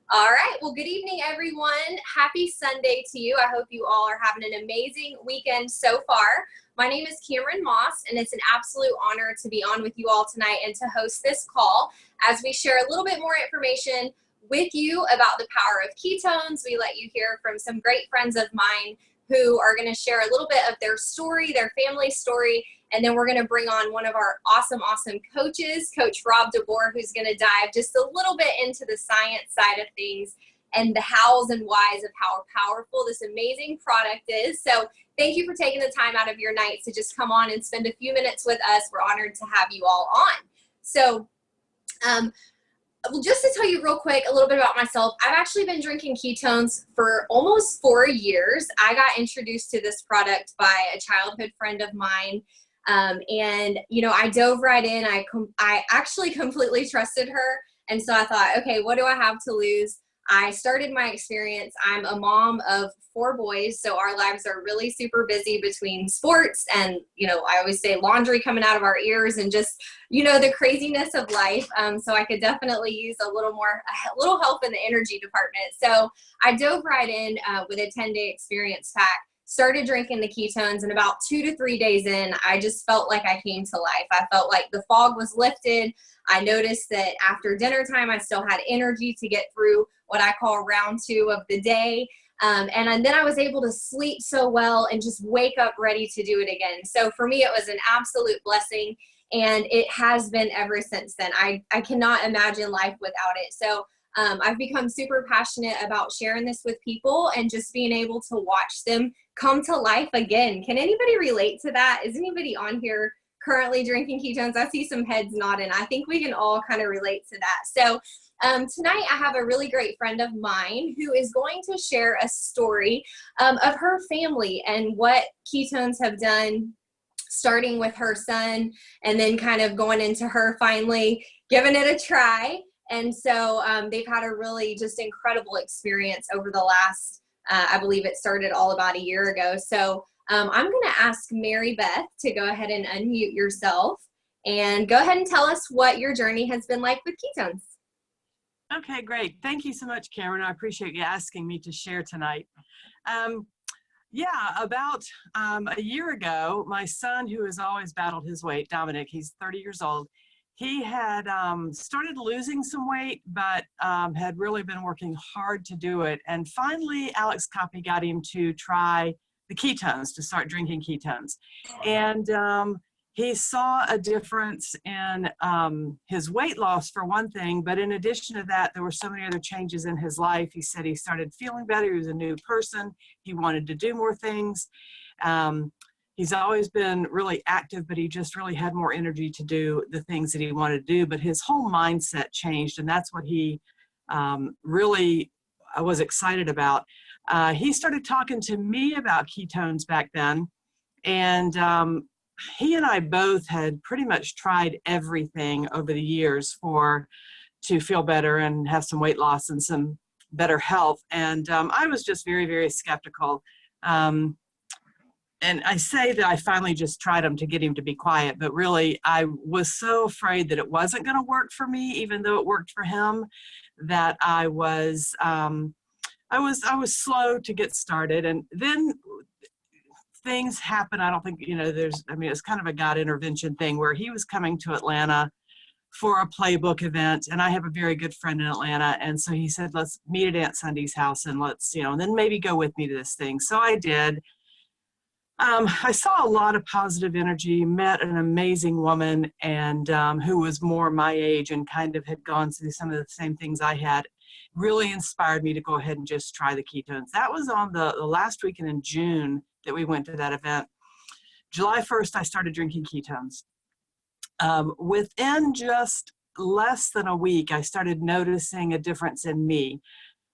All right. Well, good evening, everyone. Happy Sunday to you. I hope you all are having an amazing weekend so far. My name is Cameron Moss, and it's an absolute honor to be on with you all tonight and to host this call as we share a little bit more information with you about the power of ketones. We let you hear from some great friends of mine who are going to share a little bit of their story, their family story, and then we're going to bring on one of our awesome coaches, Coach Rob DeBoer, who's going to dive just a little bit into the science side of things and the hows and whys of how powerful this amazing product is. So thank you for taking the time out of your night to just come on and spend a few minutes with us. We're honored to have you all on. So, well, just to tell you real quick a little bit about myself, I've actually been drinking ketones for almost 4 years. I got introduced to this product by a childhood friend of mine. And, you know, I dove right in. I actually completely trusted her. And so I thought, okay, what do I have to lose? I started my experience. I'm a mom of 4 boys, so our lives are really super busy between sports and, you know, I always say laundry coming out of our ears and just, you know, the craziness of life. So I could definitely use a little help in the energy department. So I dove right in with a 10-day experience pack. Started drinking the ketones, and about 2 to 3 days in, I just felt like I came to life. I felt like the fog was lifted. I noticed that after dinner time, I still had energy to get through what I call round 2 of the day. And then I was able to sleep so well and just wake up ready to do it again. So for me, it was an absolute blessing, and it has been ever since then. I cannot imagine life without it. So I've become super passionate about sharing this with people and just being able to watch them come to life again. Can anybody relate to that? Is anybody on here currently drinking ketones? I see some heads nodding. I think we can all kind of relate to that. So tonight I have a really great friend of mine who is going to share a story of her family and what ketones have done, starting with her son and then kind of going into her finally giving it a try. And so they've had a really just incredible experience over the last, I believe it started all about a year ago. So I'm going to ask Mary Beth to go ahead and unmute yourself and go ahead and tell us what your journey has been like with ketones. Okay, great. Thank you so much, Cameron. I appreciate you asking me to share tonight. About a year ago, my son, who has always battled his weight, Dominic, he's 30 years old, he had started losing some weight, but had really been working hard to do it. And finally, Alex Copy got him to try the ketones, to start drinking ketones. And he saw a difference in his weight loss, for one thing, but in addition to that, there were so many other changes in his life. He said he started feeling better. He was a new person. He wanted to do more things. He's always been really active, but he just really had more energy to do the things that he wanted to do. But his whole mindset changed, and that's what he really was excited about. He started talking to me about ketones back then, and he and I both had pretty much tried everything over the years to feel better and have some weight loss and some better health. And I was just very, very skeptical. And I say that I finally just tried them to get him to be quiet, but really I was so afraid that it wasn't going to work for me, even though it worked for him, that I was slow to get started. And then things happen. I don't think, it's kind of a God intervention thing where he was coming to Atlanta for a playbook event, and I have a very good friend in Atlanta. And so he said, let's meet at Aunt Sunday's house and let's, and then maybe go with me to this thing. So I did. I saw a lot of positive energy, met an amazing woman, and who was more my age and kind of had gone through some of the same things I had. Really inspired me to go ahead and just try the ketones. That was on the last weekend in June that we went to that event. July 1st, I started drinking ketones. Within just less than a week, I started noticing a difference in me.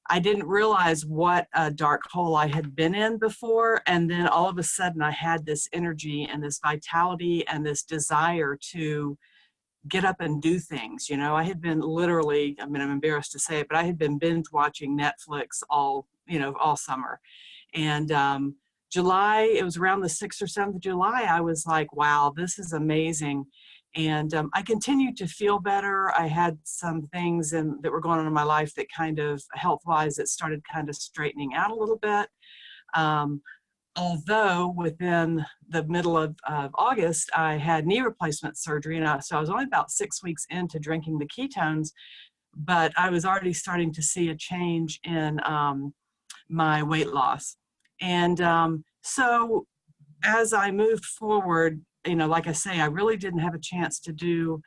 I didn't realize what a dark hole I had been in before. And then all of a sudden I had this energy and this vitality and this desire to get up and do things. I had been literally, I'm embarrassed to say it, but I had been binge watching Netflix all summer. And July, it was around the 6th or 7th of July, I was like, wow, this is amazing. And I continued to feel better. I had some things that were going on in my life that kind of health-wise that started kind of straightening out a little bit. Although within the middle of August, I had knee replacement surgery. And so I was only about 6 weeks into drinking the ketones, but I was already starting to see a change in my weight loss. And so as I moved forward, like I say, I really didn't have a chance to do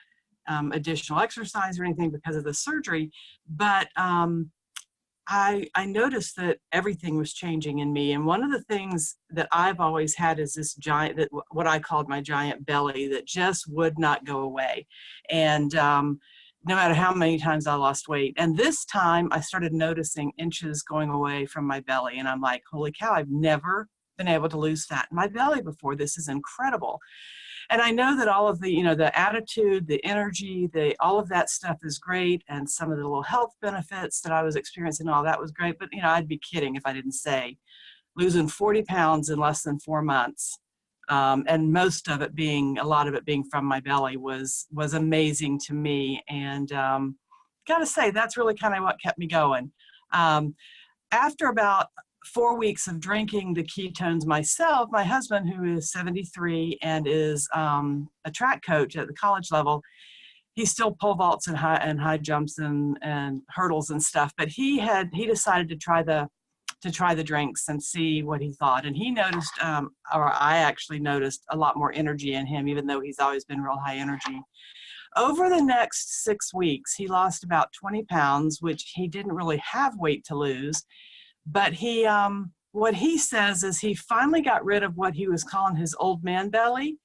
additional exercise or anything because of the surgery, but I noticed that everything was changing in me. And one of the things that I've always had is this giant, what I called my giant belly that just would not go away. And no matter how many times I lost weight. And this time I started noticing inches going away from my belly. And I'm like, holy cow, I've never been able to lose fat in my belly before. This is incredible. And I know that all of the, the attitude, the energy, all of that stuff is great. And some of the little health benefits that I was experiencing, all that was great. But, I'd be kidding if I didn't say losing 40 pounds in less than 4 months. And a lot of it being from my belly was amazing to me. And gotta say, that's really kind of what kept me going. After about 4 weeks of drinking the ketones myself, my husband, who is 73 and is a track coach at the college level, he still pole vaults and high jumps and hurdles and stuff. But he decided to try the drinks and see what he thought. And he noticed, or I actually noticed, a lot more energy in him, even though he's always been real high energy. Over the next 6 weeks, he lost about 20 pounds, which he didn't really have weight to lose. But what he says is he finally got rid of what he was calling his old man belly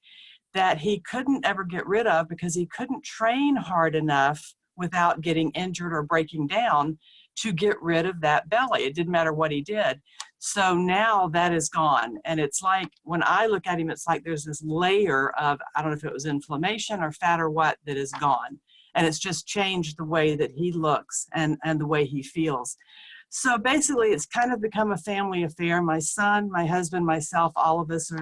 that he couldn't ever get rid of because he couldn't train hard enough without getting injured or breaking down to get rid of that belly. It didn't matter what he did. So now that is gone. And it's like, when I look at him, it's like there's this layer of, I don't know if it was inflammation or fat or what, that is gone. And it's just changed the way that he looks and the way he feels. So basically, it's kind of become a family affair. My son, my husband, myself, all of us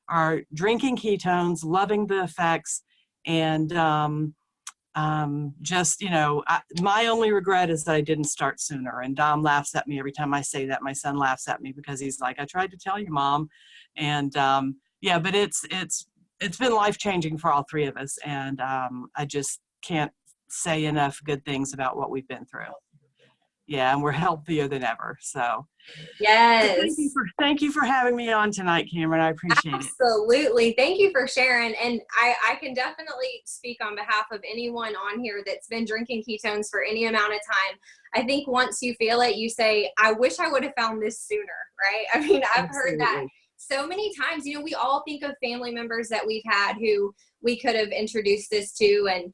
are drinking ketones, loving the effects, and my only regret is that I didn't start sooner. And Dom laughs at me every time I say that. My son laughs at me because he's like, I tried to tell you, Mom. And but it's been life-changing for all three of us. And I just can't say enough good things about what we've been through. Yeah, and we're healthier than ever. So yes. Thank you for having me on tonight, Cameron. I appreciate it. Absolutely. Thank you for sharing. And I can definitely speak on behalf of anyone on here that's been drinking ketones for any amount of time. I think once you feel it, you say, I wish I would have found this sooner, right? I mean, I've heard that so many times. We all think of family members that we've had who we could have introduced this to, and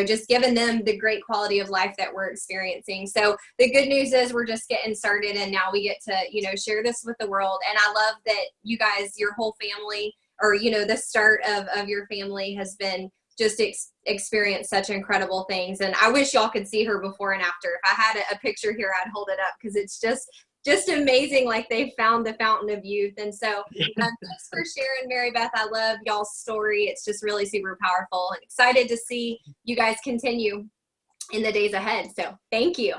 just giving them the great quality of life that we're experiencing. So the good news is we're just getting started, and now we get to, share this with the world. And I love that you guys, your whole family, or, the start of your family has been just experienced such incredible things. And I wish y'all could see her before and after. If I had a picture here, I'd hold it up, because it's just amazing. Like, they found the fountain of youth. And so thanks for sharing, Mary Beth. I love y'all's story. It's just really super powerful, and excited to see you guys continue in the days ahead. So thank you.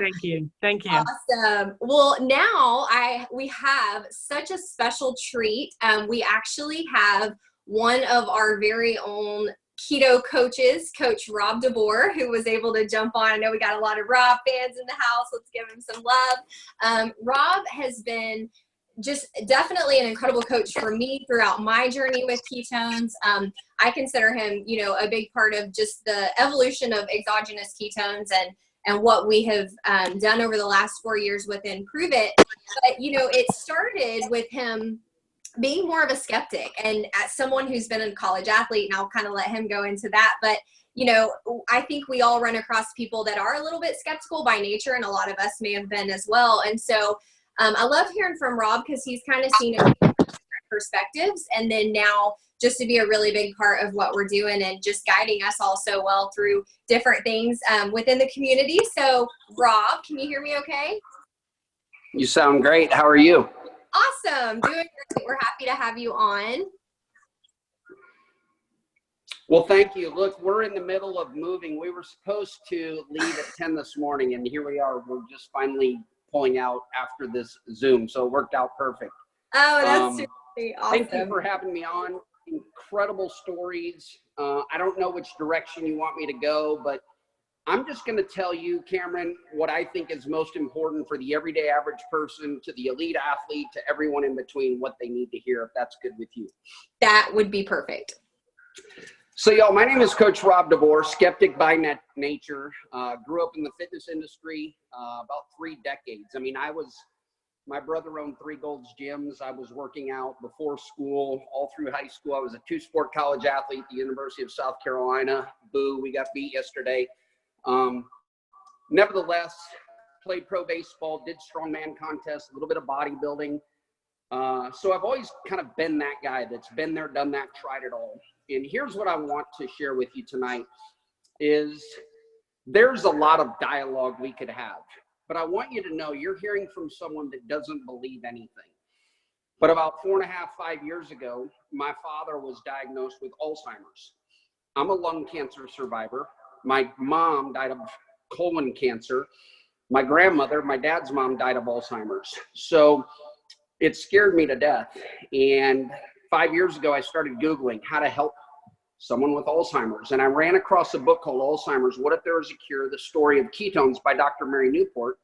Thank you. Awesome. Well, now we have such a special treat. We actually have one of our very own keto coaches, Coach Rob DeBoer, who was able to jump on. I know we got a lot of Rob fans in the house. Let's give him some love. Rob has been just definitely an incredible coach for me throughout my journey with ketones. I consider him, a big part of just the evolution of exogenous ketones and what we have done over the last 4 years with Improve It. But, it started with him being more of a skeptic, and as someone who's been a college athlete, and I'll kind of let him go into that. But, I think we all run across people that are a little bit skeptical by nature, and a lot of us may have been as well. And so I love hearing from Rob, because he's kind of seen it from different perspectives, and then now just to be a really big part of what we're doing and just guiding us all so well through different things within the community. So Rob, can you hear me okay? You sound great. How are you? Awesome. Doing great. We're happy to have you on. Well, thank you. Look, we're in the middle of moving. We were supposed to leave at 10 this morning, and here we are. We're just finally pulling out after this Zoom, so it worked out perfect. Oh, that's super awesome. Thank you for having me on. Incredible stories. I don't know which direction you want me to go, but I'm just going to tell you, Cameron, what I think is most important for the everyday average person, to the elite athlete, to everyone in between, what they need to hear, if that's good with you. That would be perfect. So, y'all, my name is Coach Rob DeBoer, skeptic by nature. Grew up in the fitness industry about 3 decades. I mean, my brother owned 3 Gold's gyms. I was working out before school, all through high school. I was a 2-sport college athlete at the University of South Carolina. Boo, we got beat yesterday. Nevertheless, played pro baseball, did strongman contests, a little bit of bodybuilding. So I've always kind of been that guy that's been there, done that, tried it all. And here's what I want to share with you tonight is there's a lot of dialogue we could have, but I want you to know you're hearing from someone that doesn't believe anything. But about 4.5, 5 years ago, my father was diagnosed with Alzheimer's. I'm a lung cancer survivor. My mom died of colon cancer. My grandmother, my dad's mom, died of Alzheimer's. So it scared me to death. And 5 years ago, I started Googling how to help someone with Alzheimer's. And I ran across a book called Alzheimer's, What If There Was a Cure? The Story of Ketones by Dr. Mary Newport,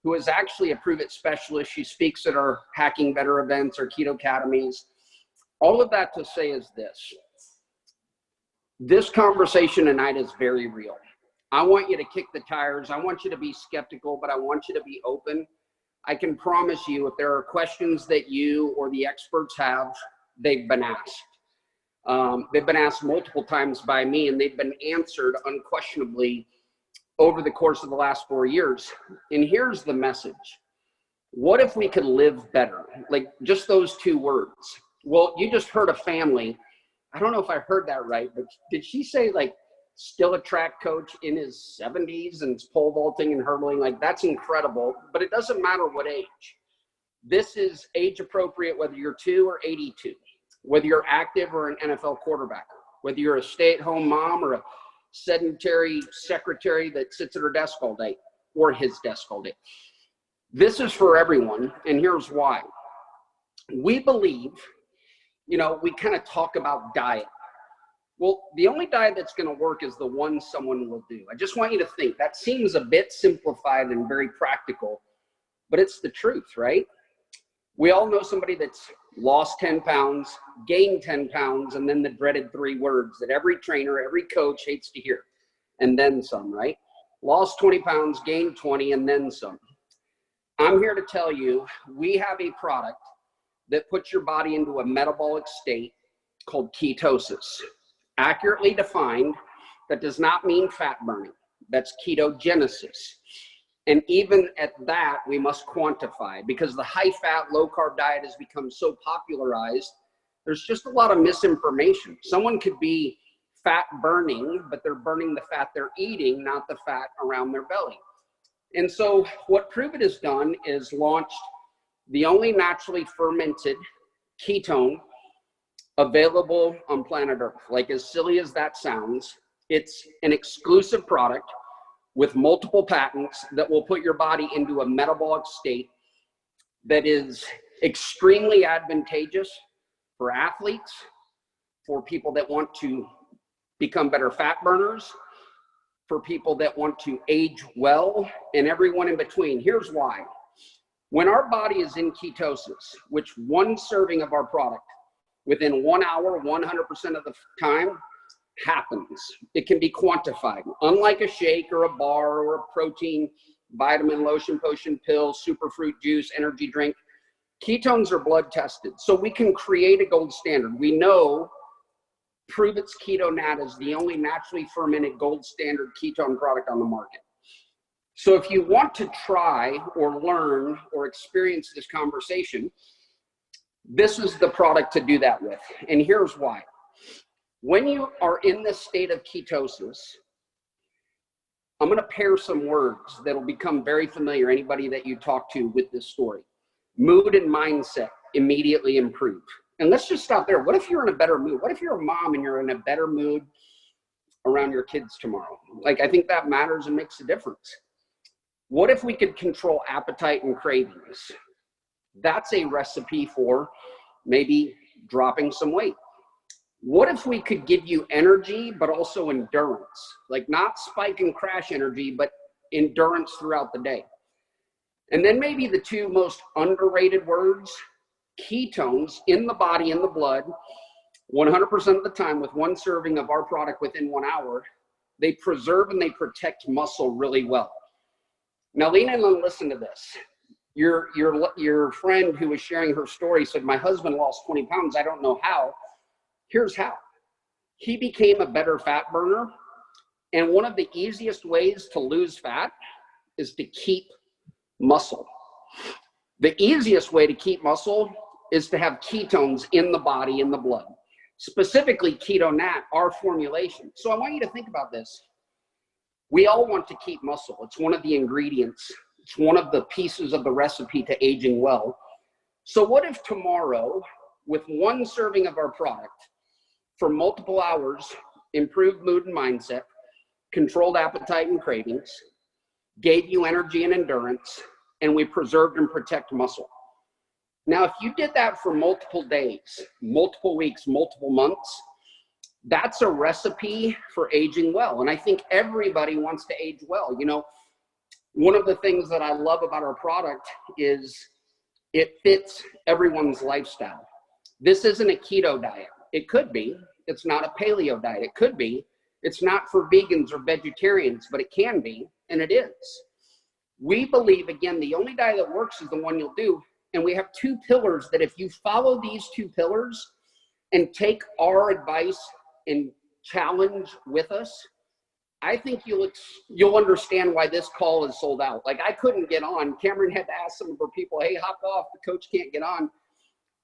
who is actually a Prove-It specialist. She speaks at our Hacking Better events or Keto Academies. All of that to say is this. This conversation tonight is very real. I want you to kick the tires. I want you to be skeptical, but I want you to be open. I can promise you if there are questions that you or the experts have, they've been asked. They've been asked multiple times by me, and they've been answered unquestionably over the course of the last 4 years. And here's the message. What if we could live better? Like just those 2 words. Well, you just heard a family. I don't know if I heard that right, but did she say like still a track coach in his 70s and pole vaulting and hurdling? Like that's incredible, but it doesn't matter what age. This is age appropriate, whether you're 2 or 82, whether you're active or an NFL quarterback, whether you're a stay-at-home mom or a sedentary secretary that sits at her desk all day or his desk all day. This is for everyone, and here's why. We believe, we kind of talk about diet. Well, the only diet that's going to work is the one someone will do. I just want you to think. That seems a bit simplified and very practical, but it's the truth, right? We all know somebody that's lost 10 pounds, gained 10 pounds, and then the dreaded 3 words that every trainer, every coach hates to hear, and then some, right? Lost 20 pounds, gained 20, and then some. I'm here to tell you, we have a product that puts your body into a metabolic state called ketosis. Accurately defined, that does not mean fat burning. That's ketogenesis. And even at that, we must quantify, because the high-fat, low-carb diet has become so popularized, there's just a lot of misinformation. Someone could be fat burning, but they're burning the fat they're eating, not the fat around their belly. And so what Prove-It has done is launched the only naturally fermented ketone available on planet Earth. Like as silly as that sounds, it's an exclusive product with multiple patents that will put your body into a metabolic state that is extremely advantageous for athletes, for people that want to become better fat burners, for people that want to age well, and everyone in between. Here's why. When our body is in ketosis, which one serving of our product within 1 hour, 100% of the time happens. It can be quantified. Unlike a shake or a bar or a protein, vitamin, lotion, potion, pill, superfruit juice, energy drink, ketones are blood tested. So we can create a gold standard. We know Prove-It's Keto Nat is the only naturally fermented gold standard ketone product on the market. So if you want to try or learn or experience this conversation, this is the product to do that with. And here's why. When you are in this state of ketosis, I'm going to pair some words that will become very familiar, anybody that you talk to with this story. Mood and mindset immediately improve. And let's just stop there. What if you're in a better mood? What if you're a mom and you're in a better mood around your kids tomorrow? Like, I think that matters and makes a difference. What if we could control appetite and cravings? That's a recipe for maybe dropping some weight. What if we could give you energy, but also endurance? Like, not spike and crash energy, but endurance throughout the day. And then maybe the two most underrated words, ketones in the body, in the blood, 100% of the time with one serving of our product within 1 hour, they preserve and they protect muscle really well. Now, lean in and listen to this. Your friend who was sharing her story said, my husband lost 20 pounds. I don't know how. Here's how. He became a better fat burner. And one of the easiest ways to lose fat is to keep muscle. The easiest way to keep muscle is to have ketones in the body, in the blood, specifically Keto Nat, our formulation. So I want you to think about this. We all want to keep muscle. It's one of the ingredients. It's one of the pieces of the recipe to aging well. So what if tomorrow, with one serving of our product for multiple hours, improved mood and mindset, controlled appetite and cravings, gave you energy and endurance, and we preserved and protect muscle? Now, if you did that for multiple days, multiple weeks, multiple months, that's a recipe for aging well. And I think everybody wants to age well. You know, one of the things that I love about our product is it fits everyone's lifestyle. This isn't a keto diet. It could be. It's not a paleo diet. It could be. It's not for vegans or vegetarians, but it can be, and it is. We believe, again, the only diet that works is the one you'll do. And we have two pillars that if you follow these two pillars and take our advice and challenge with us, I think you'll understand why this call is sold out. Like, I couldn't get on. Cameron had to ask some of her people, hey, hop off, the coach can't get on.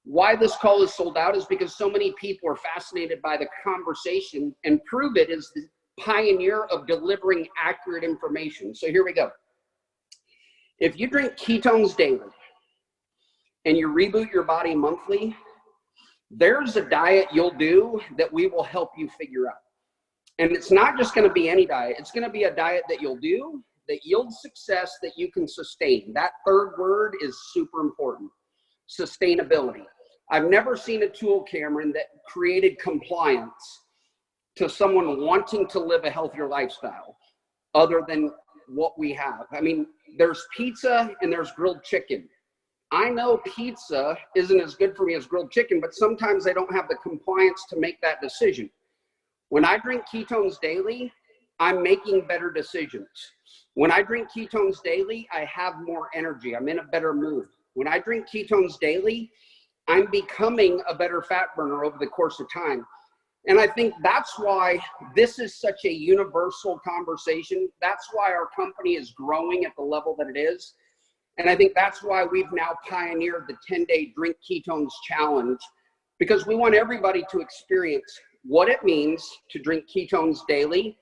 Why this call is sold out is because so many people are fascinated by the conversation, and Prove It is the pioneer of delivering accurate information. So here we go. If you drink ketones daily and you reboot your body monthly, there's a diet you'll do that we will help you figure out. And it's not just going to be any diet. It's going to be a diet that you'll do that yields success that you can sustain. That third word is super important. Sustainability. I've never seen a tool, Cameron, that created compliance to someone wanting to live a healthier lifestyle other than what we have. I mean, there's pizza and there's grilled chicken. I know pizza isn't as good for me as grilled chicken, but sometimes I don't have the compliance to make that decision. When I drink ketones daily, I'm making better decisions. When I drink ketones daily, I have more energy. I'm in a better mood. When I drink ketones daily, I'm becoming a better fat burner over the course of time. And I think that's why this is such a universal conversation. That's why our company is growing at the level that it is. And I think that's why we've now pioneered the 10-day Drink Ketones Challenge, because we want everybody to experience what it means to drink ketones daily,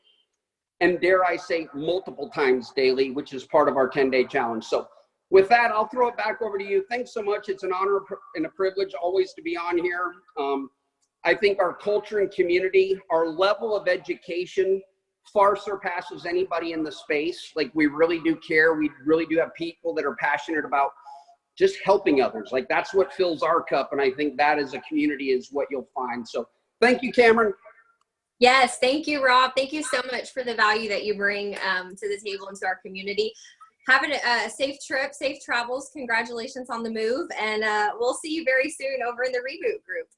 and dare I say multiple times daily, which is part of our 10-day challenge. So with that, I'll throw it back over to you. Thanks so much. It's an honor and a privilege always to be on here. I think our culture and community, our level of education far surpasses anybody in the space. Like, we really do care. We really do have people that are passionate about just helping others. Like, that's what fills our cup. And I think that as a community is what you'll find. So thank you, Cameron. Yes, thank you, Rob. Thank you so much for the value that you bring to the table and to our community. Have a safe trip, safe travels. Congratulations on the move. And we'll see you very soon over in the Reboot group.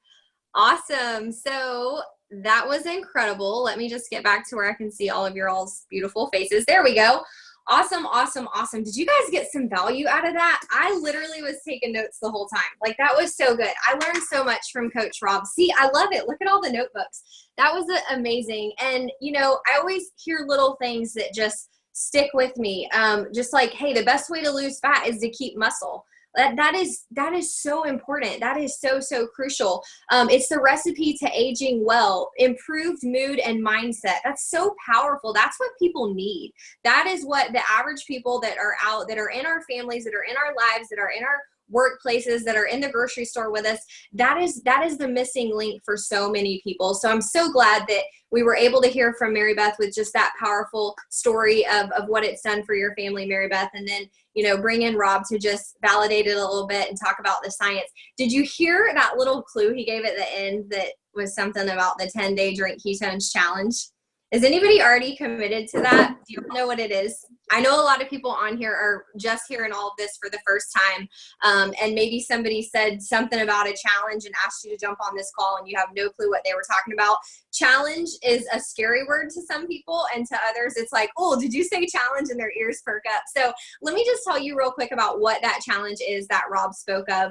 Awesome. So that was incredible. Let me just get back to where I can see all of your all's beautiful faces. There we go. Awesome, awesome, awesome. Did you guys get some value out of that? I literally was taking notes the whole time. Like, that was so good. I learned so much from Coach Rob. See, I love it. Look at all the notebooks. That was amazing. And, you know, I always hear little things that just stick with me. Just like, hey, the best way to lose fat is to keep muscle. That is so important. That is so, so crucial. It's the recipe to aging well, improved mood and mindset. That's so powerful. That's what people need. That is what the average people that are out, that are in our families, that are in our lives, that are in our workplaces, that are in the grocery store with us. That is the missing link for so many people. So I'm so glad that we were able to hear from Mary Beth with just that powerful story of what it's done for your family, Mary Beth, and then, bring in Rob to just validate it a little bit and talk about the science. Did you hear that little clue he gave at the end that was something about the 10-day Drink Ketones challenge? Is anybody already committed to that? Do you know what it is? I know a lot of people on here are just hearing all of this for the first time. And maybe somebody said something about a challenge and asked you to jump on this call and you have no clue what they were talking about. Challenge is a scary word to some people, and to others it's like, oh, did you say challenge? And their ears perk up. So let me just tell you real quick about what that challenge is that Rob spoke of.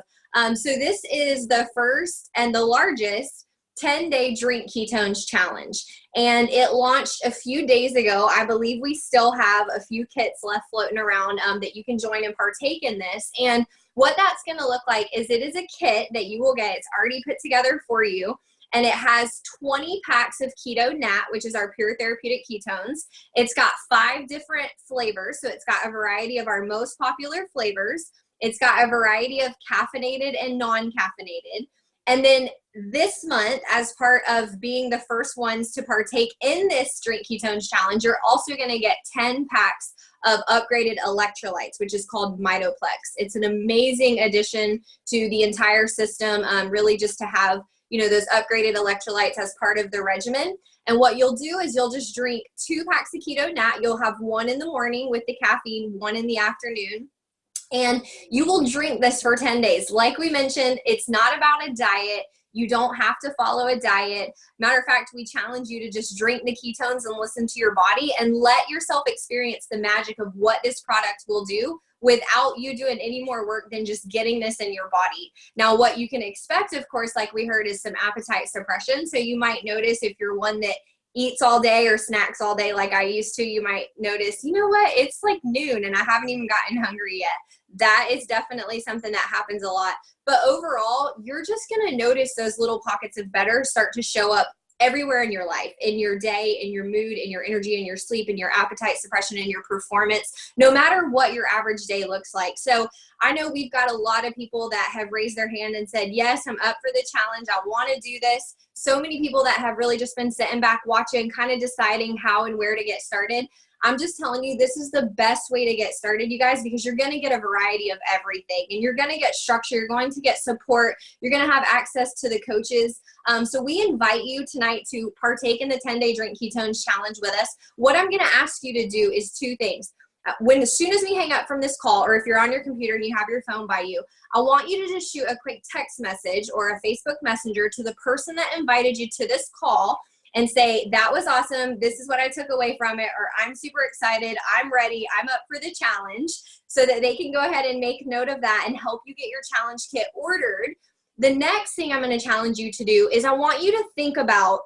So this is the first and the largest 10-day Drink Ketones challenge. And it launched a few days ago. I believe we still have a few kits left floating around that you can join and partake in this. And what that's going to look like is it is a kit that you will get. It's already put together for you. And it has 20 packs of Keto Nat, which is our pure therapeutic ketones. It's got 5 different flavors. So it's got a variety of our most popular flavors. It's got a variety of caffeinated and non-caffeinated. And then this month, as part of being the first ones to partake in this Drink Ketones challenge, you're also going to get 10 packs of upgraded electrolytes, which is called Mitoplex. It's an amazing addition to the entire system, really just to have, those upgraded electrolytes as part of the regimen. And what you'll do is you'll just drink 2 packs of Keto Nat. You'll have 1 in the morning with the caffeine, 1 in the afternoon. And you will drink this for 10 days. Like we mentioned, it's not about a diet. You don't have to follow a diet. Matter of fact, we challenge you to just drink the ketones and listen to your body and let yourself experience the magic of what this product will do without you doing any more work than just getting this in your body. Now, what you can expect, of course, like we heard, is some appetite suppression. So you might notice if you're one that eats all day or snacks all day like I used to, you might notice, you know what, it's like noon and I haven't even gotten hungry yet. That is definitely something that happens a lot. But overall, you're just going to notice those little pockets of better start to show up everywhere in your life, in your day, in your mood, in your energy, in your sleep, in your appetite suppression, in your performance, no matter what your average day looks like. So I know we've got a lot of people that have raised their hand and said, yes, I'm up for the challenge. I want to do this. So many people that have really just been sitting back watching, kind of deciding how and where to get started. I'm just telling you, this is the best way to get started, you guys, because you're going to get a variety of everything and you're going to get structure. You're going to get support. You're going to have access to the coaches. So we invite you tonight to partake in the 10-day Drink Ketones challenge with us. What I'm going to ask you to do is 2 things. As soon as we hang up from this call, or if you're on your computer and you have your phone by you, I want you to just shoot a quick text message or a Facebook Messenger to the person that invited you to this call and say, that was awesome, this is what I took away from it, or I'm super excited, I'm ready, I'm up for the challenge, so that they can go ahead and make note of that and help you get your challenge kit ordered. The next thing I'm going to challenge you to do is I want you to think about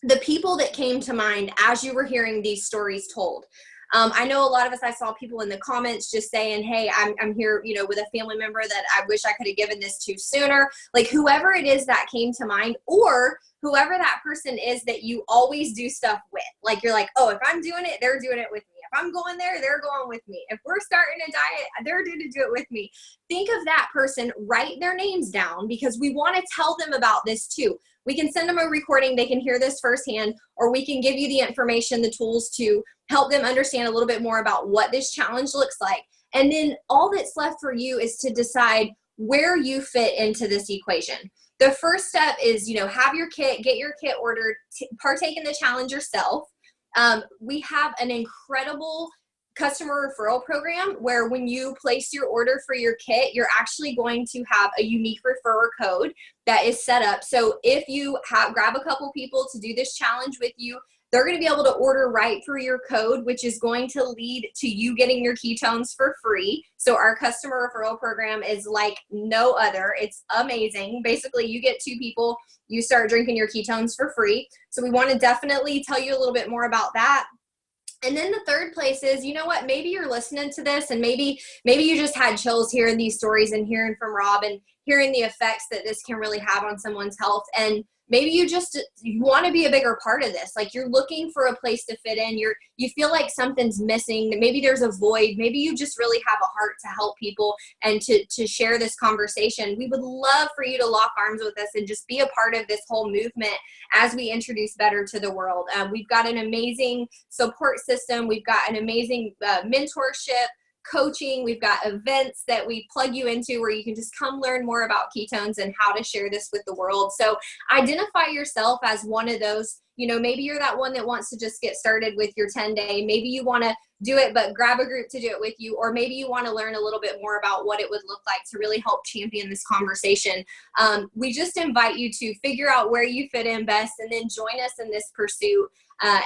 the people that came to mind as you were hearing these stories told. I know a lot of us, I saw people in the comments just saying, hey, I'm here, with a family member that I wish I could have given this to sooner. Like whoever it is that came to mind, or whoever that person is that you always do stuff with. Like you're like, oh, if I'm doing it, they're doing it with me. If I'm going there, they're going with me. If we're starting a diet, they're going to do it with me. Think of that person, write their names down, because we want to tell them about this too. We can send them a recording, they can hear this firsthand, or we can give you the information, the tools to help them understand a little bit more about what this challenge looks like. And then all that's left for you is to decide where you fit into this equation. The first step is, have your kit, get your kit ordered, partake in the challenge yourself. We have an incredible customer referral program where when you place your order for your kit, you're actually going to have a unique referrer code that is set up. So if you grab a couple people to do this challenge with you, they're going to be able to order right through your code, which is going to lead to you getting your ketones for free. So our customer referral program is like no other. It's amazing. Basically, you get 2 people, you start drinking your ketones for free. So we want to definitely tell you a little bit more about that. And then the third place is, you know what, maybe you're listening to this and maybe you just had chills hearing these stories and hearing from Rob and hearing the effects that this can really have on someone's health. And maybe you want to be a bigger part of this. Like, you're looking for a place to fit in. You feel like something's missing. Maybe there's a void. Maybe you just really have a heart to help people and to share this conversation. We would love for you to lock arms with us and just be a part of this whole movement as we introduce better to the world. We've got an amazing support system. We've got an amazing mentorship, coaching. We've got events that we plug you into where you can just come learn more about ketones and how to share this with the world. So identify yourself as one of those. Maybe you're that one that wants to just get started with your 10-day. Maybe you want to do it, but grab a group to do it with you. Or maybe you want to learn a little bit more about what it would look like to really help champion this conversation. We just invite you to figure out where you fit in best and then join us in this pursuit.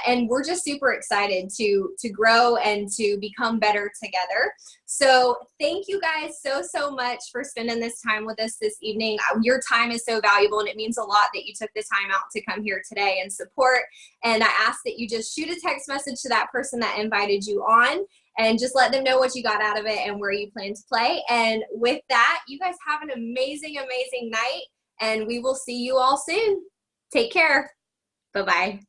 And we're just super excited to grow and to become better together. So thank you guys so much for spending this time with us this evening. Your time is so valuable, and it means a lot that you took the time out to come here today and support. And I ask that you just shoot a text message to that person that invited you on and just let them know what you got out of it and where you plan to play. And with that, you guys have an amazing night, and we will see you all soon. Take care. Bye-bye.